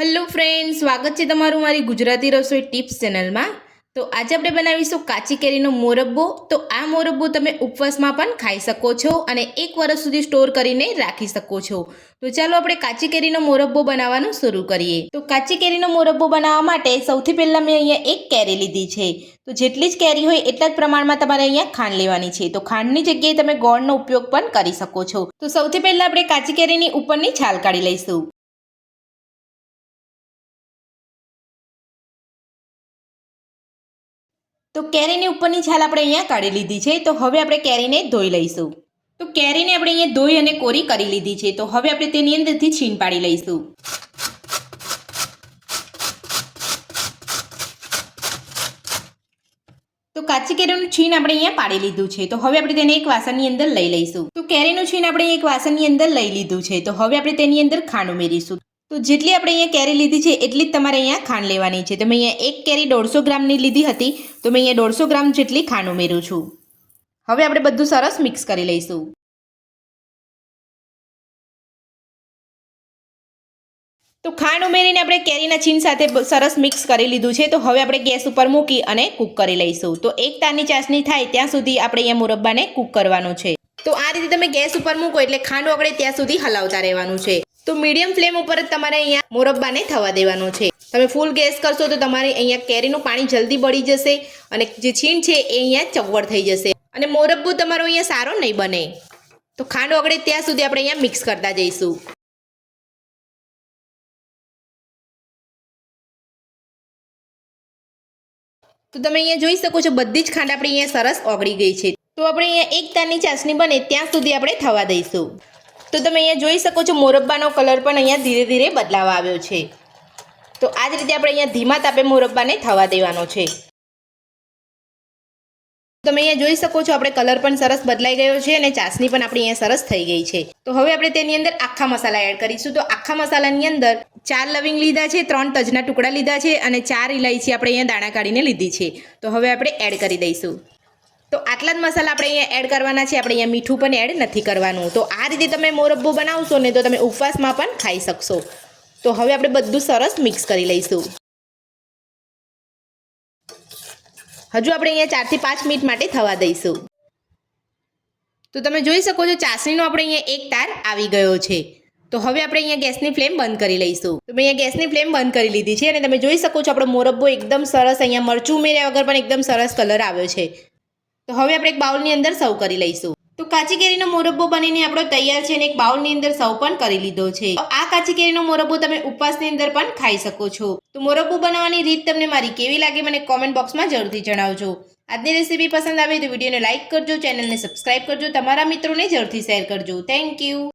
Hello friend, સ્વાગત છે તમારું મારી ગુજરાતી રસોઈ ટિપ્સ ચેનલમાં। તો આજે આપણે બનાવીશું કાચી કેરીનો મોરબ્બો। તો આ મોરબ્બો તમે ઉપવાસમાં પણ ખાઈ શકો છો અને 1 વર્ષ સુધી સ્ટોર કરીને રાખી શકો છો। તો ચાલો આપણે કાચી કેરીનો મોરબ્બો બનાવવાનું શરૂ કરીએ। તો કાચી કેરીનો મોરબ્બો બનાવવા માટે સૌથી પહેલાં મેં અહીંયા 1 કેરી લીધી છે। તો જેટલી જ કેરી હોય એટલા જ પ્રમાણમાં તમારે અહીંયા ખાંડ લેવાની છે। તો ખાંડની જગ્યાએ તમે ગોળનો ઉપયોગ પણ કરી શકો છો। તો સૌથી પહેલાં આપણે કાચી કેરીની ઉપરની છાલ કાઢી લઈશું। તો કેરીની ઉપરની છાલ આપણે અહીંયા કાઢી લીધી છે। તો હવે આપણે કેરીને ધોઈ લઈશું। તો કેરીને આપણે અહીંયા ધોઈ અને કોરી કરી લીધી છે। તો હવે આપણે તેની અંદરથી છીણ પાડી લઈશું। તો કાચી કેરીનું છીણ આપણે અહીંયા પાડી લીધું છે। તો હવે આપણે તેને એક વાસણની અંદર લઈ લઈશું। તો કેરીનું છીણ આપણે એક વાસણની અંદર લઈ લીધું છે। તો હવે આપણે તેની અંદર ખાંડ ઉમેરીશું। તો જેટલી આપણે અહીંયા કેરી લીધી છે એટલી જ તમારે અહીંયા ખાંડ લેવાની છે। તો મેં અહીંયા 1 કેરી 150 ગ્રામની લીધી હતી। તો મેં અહીંયા 150 ગ્રામ જેટલી ખાંડ ઉમેરું છું। હવે આપણે બધું સરસ મિક્સ કરી લઈશું। તો ખાંડ ઉમેરીને આપણે કેરીના છીણ સાથે સરસ મિક્સ કરી લીધું છે। તો હવે આપણે ગેસ ઉપર મૂકી અને કૂક કરી લઈશું। તો 1 તારની ચાસણી થાય ત્યાં સુધી આપણે અહીંયા મુરબ્બાને કૂક કરવાનું છે। તો આ રીતે તમે ગેસ ઉપર મૂકો એટલે ખાંડ ઓગળે ત્યાં સુધી હલાવતા રહેવાનું છે। તો મીડિયમ ફ્લેમ ઉપર જ તમારે અહીંયા મોરબ્બાને થવા દેવાનું છે। તમે ફૂલ ગેસ કરશો તો તમારે અહીંયા કેરીનું પાણી જલ્દી બળી જશે અને જે છીણ છે એ અહીંયા ચવડ થઈ જશે અને મોરબ્બો તમારો અહીંયા સારો નહીં બને। તો ખાંડ ઓગળે ત્યાં સુધી આપણે અહીંયા મિક્સ કરતા જઈશું। તો તમે અહીંયા જોઈ શકો છો બધી જ ખાંડ આપણી અહીંયા સરસ ઓગળી ગઈ છે। તો આપણે અહીંયા 1 તારની ચાસણી બને ત્યાં સુધી આપણે થવા દઈશું। તો તમે અહીંયા જોઈ શકો છો મોરબ્બાનો કલર પણ અહીંયા ધીરે ધીરે બદલાવા આવ્યો છે। તો આ જ રીતે આપણે અહીંયા ધીમા તાપે મોરબ્બાને થવા દેવાનો છે। તમે અહીંયા જોઈ શકો છો આપણે કલર પણ સરસ બદલાઈ ગયો છે અને ચાસણી પણ આપણી અહીંયા સરસ થઈ ગઈ છે। તો હવે આપણે તેની અંદર આખા મસાલા એડ કરીશું। તો આખા મસાલાની અંદર 4 લવિંગ લીધા છે, 3 તજના ટુકડા લીધા છે અને 4 ઇલાયચી આપણે અહીંયા દાણા કાઢીને લીધી છે। તો હવે આપણે એડ કરી દઈશું। તો આટલા જ મસાલા આપણે અહીંયા એડ કરવાના છે। આપણે અહીંયા મીઠું પણ એડ નથી કરવાનું। તો આ રીતે તમે મોરબ્બો બનાવશો ને તો તમે ઉપવાસમાં પણ ખાઈ શકશો। તો હવે આપણે બધું સરસ મિક્સ કરી લઈશું। હજુ આપણે અહીંયા 4 થી 5 મિનિટ માટે થવા દઈશું। તો તમે જોઈ શકો છો ચાસણીનો આપણે અહીંયા 1 તાર આવી ગયો છે। તો હવે આપણે અહીંયા ગેસની ફ્લેમ બંધ કરી લઈશું। તો મેં અહીંયા ગેસની ફ્લેમ બંધ કરી લીધી છે અને તમે જોઈ શકો છો આપણો મોરબ્બો એકદમ સરસ અહીંયા મરચું ઉમેર્યા વગર પણ એકદમ સરસ કલર આવ્યો છે। તો હવે આપણે એક બાઉલની અંદર સર્વ કરી લઈશું। તો કાચી કેરીનો મોરબ્બો બનીને આપણો તૈયાર છે અને એક બાઉલની અંદર સર્વ પણ કરી લીધો છે। આ કાચી કેરીનો મોરબ્બો તમે ઉપવાસની અંદર પણ ખાઈ શકો છો। તો મોરબ્બો બનાવવાની રીત તમને મારી કેવી લાગી મને કોમેન્ટ બોક્સમાં જરૂરથી જણાવજો। આજની રેસીપી પસંદ આવે તો વિડીયોને લાઇક કરજો, ચેનલને સબસ્ક્રાઇબ કરજો, તમારા મિત્રોને જરૂરથી શેર કરજો। Thank you.